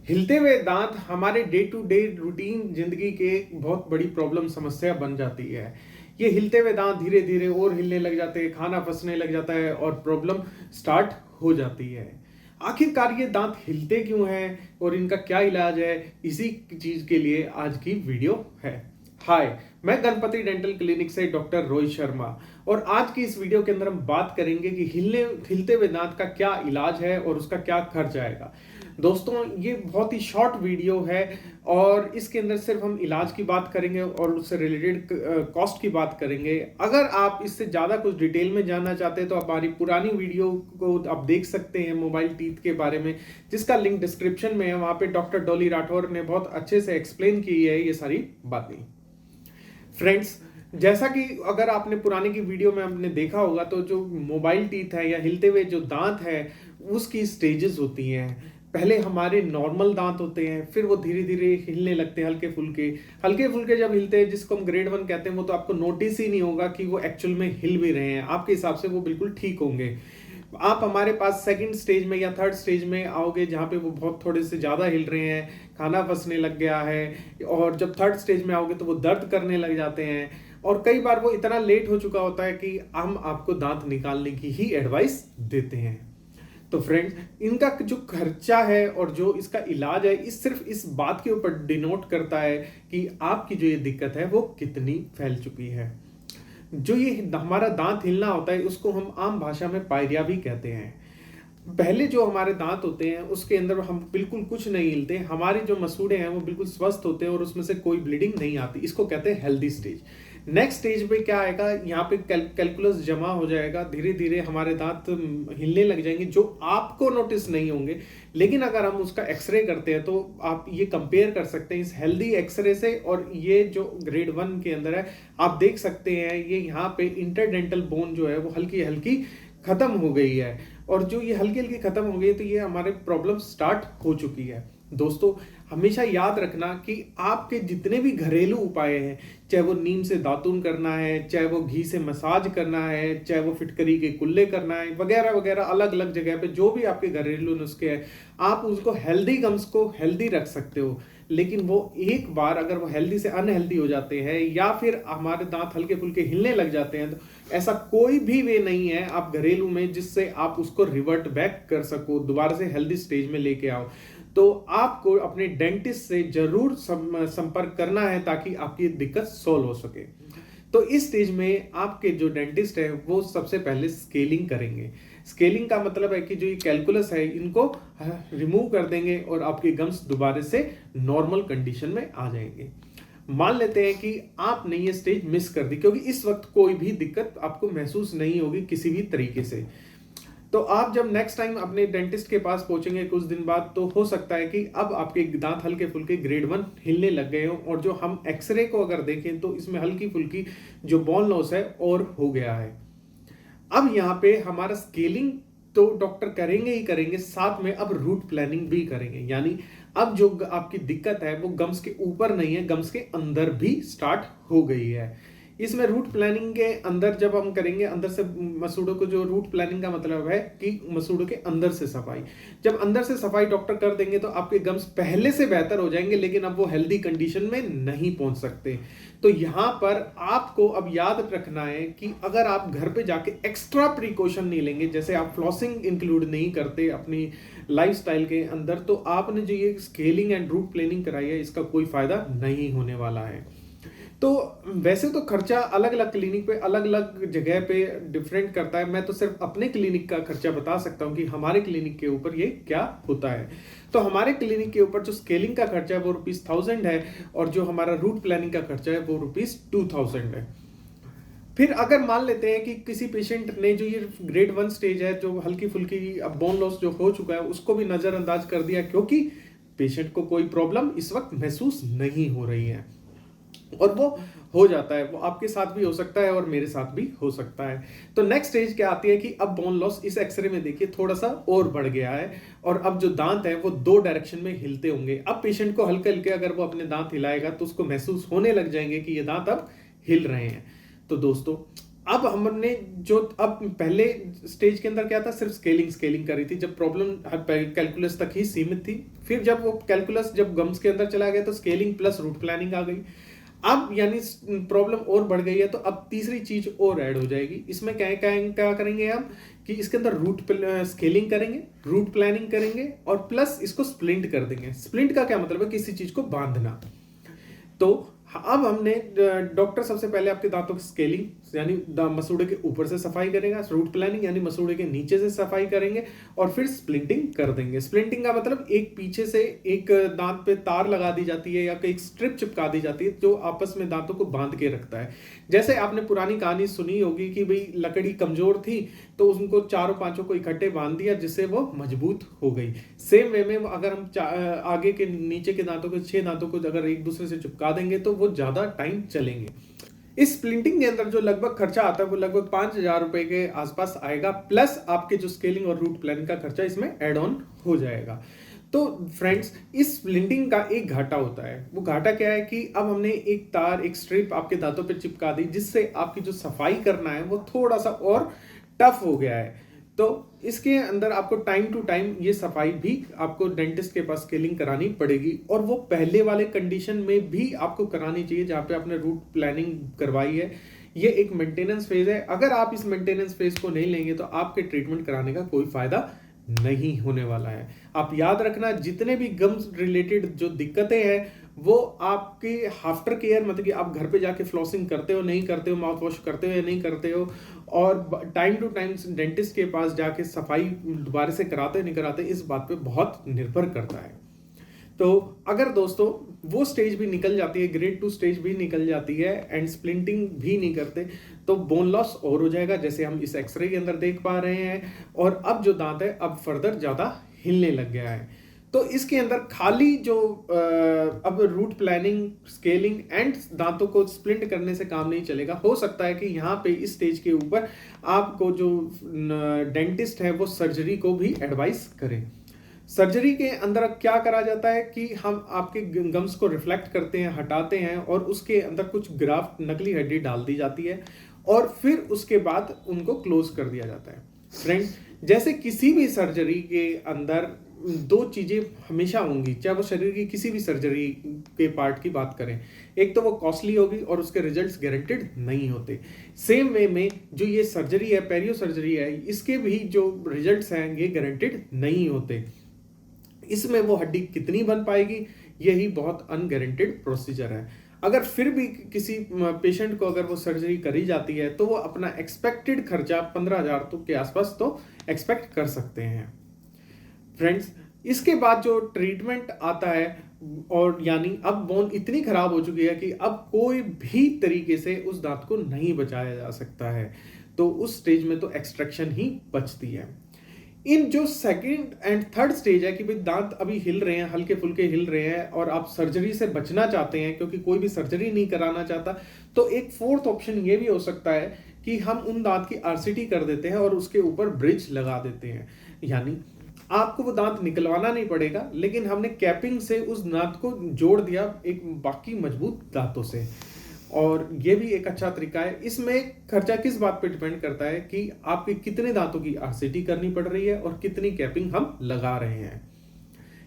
हिलते हुए दांत हमारे डे टू डे रूटीन जिंदगी के बहुत बड़ी प्रॉब्लम समस्या बन जाती है। ये हिलते हुए दांत धीरे धीरे और हिलने लग जाते हैं, खाना फंसने लग जाता है और प्रॉब्लम स्टार्ट हो जाती है। आखिरकार ये दांत हिलते क्यों हैं और इनका क्या इलाज है, इसी चीज के लिए आज की वीडियो है। हाय, मैं गणपति डेंटल क्लिनिक से डॉक्टर रोहित शर्मा और आज की इस वीडियो के अंदर हम बात करेंगे कि हिलते हुए दांत का क्या इलाज है और उसका क्या खर्च आएगा। दोस्तों, ये बहुत ही शॉर्ट वीडियो है और इसके अंदर सिर्फ हम इलाज की बात करेंगे और उससे रिलेटेड कॉस्ट की बात करेंगे। अगर आप इससे ज़्यादा कुछ डिटेल में जानना चाहते हैं तो आप हमारी पुरानी वीडियो को आप देख सकते हैं मोबाइल टीथ के बारे में, जिसका लिंक डिस्क्रिप्शन में है। वहाँ पे डॉक्टर डॉली राठौर ने बहुत अच्छे से एक्सप्लेन की है ये सारी बातें। फ्रेंड्स, जैसा कि अगर आपने पुराने की वीडियो में आपने देखा होगा तो जो मोबाइल टीथ है या हिलते हुए जो दांत है उसकी स्टेजेस होती हैं। पहले हमारे नॉर्मल दांत होते हैं, फिर वो धीरे धीरे हिलने लगते हैं हल्के फुल्के जब हिलते हैं, जिसको हम ग्रेड 1 कहते हैं, वो तो आपको नोटिस ही नहीं होगा कि वो एक्चुअल में हिल भी रहे हैं। आपके हिसाब से वो बिल्कुल ठीक होंगे। आप हमारे पास सेकंड स्टेज में या थर्ड स्टेज में आओगे जहाँ पे वो बहुत थोड़े से ज़्यादा हिल रहे हैं, खाना फंसने लग गया है, और जब थर्ड स्टेज में आओगे तो वो दर्द करने लग जाते हैं और कई बार वो इतना लेट हो चुका होता है कि हम आपको दांत निकालने की ही एडवाइस देते हैं। तो फ्रेंड्स, इनका जो खर्चा है और जो इसका इलाज है सिर्फ इस बात के ऊपर डिनोट करता है कि आपकी जो ये दिक्कत है वो कितनी फैल चुकी है। जो ये हमारा दांत हिलना होता है उसको हम आम भाषा में पायरिया भी कहते हैं। पहले जो हमारे दांत होते हैं उसके अंदर हम बिल्कुल कुछ नहीं हिलते, हमारे जो मसूड़े हैं वो बिल्कुल स्वस्थ होते हैं और उसमें से कोई ब्लीडिंग नहीं आती। इसको कहते हैं हेल्दी स्टेज। नेक्स्ट स्टेज पे क्या आएगा, यहाँ पे कैलकुलस जमा हो जाएगा, धीरे धीरे हमारे दांत हिलने लग जाएंगे जो आपको नोटिस नहीं होंगे। लेकिन अगर हम उसका एक्सरे करते हैं तो आप ये कंपेयर कर सकते हैं इस हेल्दी एक्सरे से और ये जो ग्रेड 1 के अंदर है। आप देख सकते हैं ये यहाँ पे इंटरडेंटल बोन जो है वो हल्की हल्की खत्म हो गई है, और जो ये हल्की हल्की खत्म हो गई तो ये हमारे प्रॉब्लम स्टार्ट हो चुकी है। दोस्तों, हमेशा याद रखना कि आपके जितने भी घरेलू उपाय हैं, चाहे वो नीम से दातून करना है, चाहे वो घी से मसाज करना है, चाहे वो फिटकरी के कुल्ले करना है, वगैरह वगैरह, अलग अलग जगह पे जो भी आपके घरेलू नुस्खे हैं, आप उसको हेल्दी गम्स को हेल्दी रख सकते हो। लेकिन वो एक बार अगर वो हेल्दी से अनहेल्दी हो जाते हैं या फिर हमारे दांत हल्के फुल्के हिलने लग जाते हैं, तो ऐसा कोई भी वे नहीं है आप घरेलू में जिससे आप उसको रिवर्ट बैक कर सको, दोबारा से हेल्दी स्टेज में लेके आओ। तो आपको अपने डेंटिस्ट से जरूर संपर्क करना है ताकि आपकी दिक्कत सॉल्व हो सके। तो इस स्टेज में आपके जो डेंटिस्ट है वो सबसे पहले स्केलिंग करेंगे। स्केलिंग का मतलब है कि जो ये कैलकुलस है इनको रिमूव कर देंगे और आपके गम्स दोबारा से नॉर्मल कंडीशन में आ जाएंगे। मान लेते हैं कि आपने ये स्टेज मिस कर दी, क्योंकि इस वक्त कोई भी दिक्कत आपको महसूस नहीं होगी किसी भी तरीके से। तो आप जब नेक्स्ट टाइम अपने डेंटिस्ट के पास पहुंचेंगे कुछ दिन बाद, तो हो सकता है कि अब आपके दांत हल्के फुल्के ग्रेड 1 हिलने लग गए हों, और जो हम एक्सरे को अगर देखें तो इसमें हल्की फुल्की जो बोन लॉस है और हो गया है। अब यहाँ पे हमारा स्केलिंग तो डॉक्टर करेंगे ही करेंगे, साथ में अब रूट प्लानिंग भी करेंगे। यानी अब जो आपकी दिक्कत है वो गम्स के ऊपर नहीं है, गम्स के अंदर भी स्टार्ट हो गई है। इसमें रूट प्लानिंग के अंदर जब हम करेंगे, अंदर से मसूड़ों को, जो रूट प्लानिंग का मतलब है कि मसूड़ों के अंदर से सफाई, जब अंदर से सफाई डॉक्टर कर देंगे तो आपके गम्स पहले से बेहतर हो जाएंगे, लेकिन अब वो हेल्दी कंडीशन में नहीं पहुंच सकते। तो यहाँ पर आपको अब याद रखना है कि अगर आप घर पे जाके एक्स्ट्रा प्रिकॉशन नहीं लेंगे, जैसे आप फ्लॉसिंग इंक्लूड नहीं करते अपनी लाइफस्टाइल के अंदर, तो आपने जो ये स्केलिंग एंड रूट प्लानिंग कराई है इसका कोई फायदा नहीं होने वाला है। तो वैसे तो खर्चा अलग अलग क्लिनिक पे अलग अलग जगह पे डिफरेंट करता है। मैं तो सिर्फ अपने क्लिनिक का खर्चा बता सकता हूँ कि हमारे क्लिनिक के ऊपर ये क्या होता है। तो हमारे क्लिनिक के ऊपर जो स्केलिंग का खर्चा है वो ₹1000 है, और जो हमारा रूट प्लानिंग का खर्चा है वो ₹2000 है। फिर अगर मान लेते हैं कि किसी पेशेंट ने जो ये ग्रेड 1 स्टेज है, जो हल्की फुल्की बोन लॉस जो हो चुका है, उसको भी नजरअंदाज कर दिया क्योंकि पेशेंट को कोई प्रॉब्लम इस वक्त महसूस नहीं हो रही है, और वो हो जाता है। वो आपके साथ भी हो सकता है और मेरे साथ भी हो सकता है। तो नेक्स्ट स्टेज क्या आती है कि अब बोन लॉस इस एक्सरे में देखिए थोड़ा सा और बढ़ गया है, और अब जो दांत है वो 2 डायरेक्शन में हिलते होंगे। अब पेशेंट को हल्के हल्के अगर वो अपने दांत हिलाएगा तो उसको महसूस होने लग जाएंगे कि ये दांत अब हिल रहे हैं। तो दोस्तों, अब हमने जो अब पहले स्टेज के अंदर क्या था, सिर्फ स्केलिंग स्केलिंग करी थी, जब प्रॉब्लम कैलकुलस तक ही सीमित थी। फिर जब वो कैलकुलस जब गम्स के अंदर चला गया तो स्केलिंग प्लस रूट प्लानिंग आ गई। अब यानी प्रॉब्लम और बढ़ गई है, तो अब तीसरी चीज और ऐड हो जाएगी। इसमें क्या क्या क्या करेंगे हम कि इसके अंदर रूट स्केलिंग करेंगे, रूट प्लानिंग करेंगे और प्लस इसको स्प्लिंट कर देंगे। स्प्लिंट का क्या मतलब है, किसी चीज को बांधना। तो अब हमने डॉक्टर सबसे पहले आपके दांतों की स्केलिंग यानी मसूड़े के ऊपर से सफाई करेगा, रूट प्लानिंग यानी मसूड़े के नीचे से सफाई करेंगे और फिर स्प्लिंटिंग कर देंगे। स्प्लिंटिंग का मतलब एक पीछे से एक दांत पे तार लगा दी जाती है या एक स्ट्रिप चिपका दी जाती है जो आपस में दांतों को बांध के रखता है। जैसे आपने पुरानी कहानी सुनी होगी कि भाई लकड़ी कमजोर थी तो उनको चारों पांचों को इकट्ठे बांध दिया जिससे वो मजबूत हो गई। सेम वे में अगर हम आगे के नीचे के दांतों को 6 दांतों को अगर एक दूसरे से चिपका देंगे तो वो ज्यादा टाइम चलेंगे। इस स्प्लिंटिंग के अंदर जो लगभग खर्चा आता है वो लगभग 5,000 रुपए के आसपास आएगा, प्लस आपके जो स्केलिंग और रूट प्लानिंग का खर्चा इसमें एड ऑन हो जाएगा। तो फ्रेंड्स, इस स्प्लिंटिंग का एक घाटा होता है। वो घाटा क्या है कि अब हमने एक तार एक स्ट्रिप आपके दांतों पे चिपका दी जिससे आपकी जो सफाई करना है वो थोड़ा सा और टफ हो गया है। तो इसके अंदर आपको टाइम टू टाइम ये सफाई भी आपको डेंटिस्ट के पास स्केलिंग करानी पड़ेगी और वो पहले वाले कंडीशन में भी आपको करानी चाहिए जहां पे आपने रूट प्लानिंग करवाई है। ये एक मेंटेनेंस फेज है, अगर आप इस मेंटेनेंस फेज को नहीं लेंगे तो आपके ट्रीटमेंट कराने का कोई फायदा नहीं होने वाला है। आप याद रखना, जितने भी गम्स रिलेटेड जो दिक्कतें हैं वो आपके आफ्टर केयर मतलब कि आप घर पे जाके फ्लॉसिंग करते हो नहीं करते हो, माउथ वॉश करते हो या नहीं करते हो, और टाइम टू टाइम डेंटिस्ट के पास जाके सफाई दोबारा से कराते नहीं कराते, इस बात पे बहुत निर्भर करता है। तो अगर दोस्तों वो स्टेज भी निकल जाती है, ग्रेड 2 स्टेज भी निकल जाती है एंड स्प्लिंटिंग भी नहीं करते, तो बोन लॉस और हो जाएगा जैसे हम इस एक्सरे के अंदर देख पा रहे हैं। और अब जो दांत है अब फर्दर ज्यादा हिलने लग गया है। तो इसके अंदर खाली जो अब रूट प्लानिंग स्केलिंग एंड दांतों को स्प्लिंट करने से काम नहीं चलेगा। हो सकता है कि यहाँ पे इस स्टेज के ऊपर आपको जो डेंटिस्ट है वो सर्जरी को भी एडवाइस करे। सर्जरी के अंदर क्या करा जाता है कि हम आपके गम्स को रिफ्लेक्ट करते हैं, हटाते हैं और उसके अंदर कुछ ग्राफ्ट नकली हड्डी डाल दी जाती है और फिर उसके बाद उनको क्लोज कर दिया जाता है। फ्रेंड्स, जैसे किसी भी सर्जरी के अंदर 2 चीजें हमेशा होंगी, चाहे वो शरीर की किसी भी सर्जरी के पार्ट की बात करें। एक तो वो कॉस्टली होगी और उसके रिजल्ट्स गारंटेड नहीं होते। सेम वे में जो ये सर्जरी है, पेरियो सर्जरी है, इसके भी जो रिजल्ट्स हैं ये गारंटेड नहीं होते। इसमें वो हड्डी कितनी बन पाएगी यही बहुत अनगारंटेड प्रोसीजर है। अगर फिर भी किसी पेशेंट को अगर वो सर्जरी करी जाती है तो वो अपना एक्सपेक्टेड खर्चा 15,000 तो के आसपास तो एक्सपेक्ट कर सकते हैं। फ्रेंड्स, इसके बाद जो ट्रीटमेंट आता है और यानी अब बोन इतनी खराब हो चुकी है कि अब कोई भी तरीके से उस दांत को नहीं बचाया जा सकता है, तो उस स्टेज में तो एक्सट्रैक्शन ही बचती है। इन जो सेकंड एंड थर्ड स्टेज है कि भाई दांत अभी हिल रहे हैं, हल्के फुल्के हिल रहे हैं और आप सर्जरी से बचना चाहते हैं क्योंकि कोई भी सर्जरी नहीं कराना चाहता, तो एक फोर्थ ऑप्शन ये भी हो सकता है कि हम उन दांत की आरसीटी कर देते हैं और उसके ऊपर ब्रिज लगा देते हैं। यानी आपको वो दांत निकलवाना नहीं पड़ेगा लेकिन हमने कैपिंग से उस दांत को जोड़ दिया एक बाकी मजबूत दांतों से, और ये भी एक अच्छा तरीका है। इसमें खर्चा किस बात पे डिपेंड करता है कि आपके कितने दांतों की आरसीटी करनी पड़ रही है और कितनी कैपिंग हम लगा रहे हैं।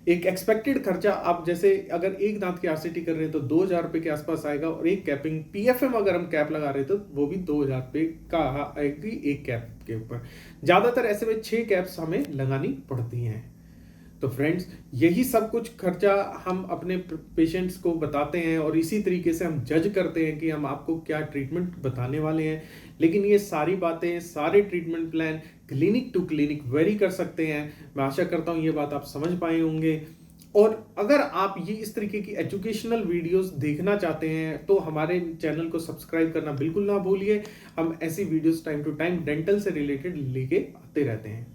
एक एक्सपेक्टेड खर्चा आप जैसे अगर एक दांत की आरसीटी कर रहे हैं तो 2,000 रुपए के आसपास आएगा, और एक कैपिंग पीएफएम अगर हम कैप लगा रहे हैं तो वो भी 2,000 रुपए का आएगी एक कैप के ऊपर। ज्यादातर ऐसे में 6 कैप्स हमें लगानी पड़ती हैं। तो फ्रेंड्स, यही सब कुछ खर्चा हम अपने पेशेंट्स को बताते हैं और इसी तरीके से हम जज करते हैं कि हम आपको क्या ट्रीटमेंट बताने वाले हैं। लेकिन ये सारी बातें, सारे treatment plan clinic to clinic vary कर सकते हैं। मैं आशा करता हूँ ये बात आप समझ पाए होंगे। और अगर आप ये इस तरीके की एजुकेशनल वीडियोस देखना चाहते हैं तो हमारे चैनल को सब्सक्राइब करना बिल्कुल ना भूलिए। हम ऐसी videos time to time dental से रिलेटेड लेके आते रहते हैं।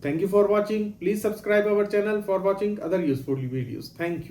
Thank you for watching. Please subscribe our channel for watching other useful videos. Thank you.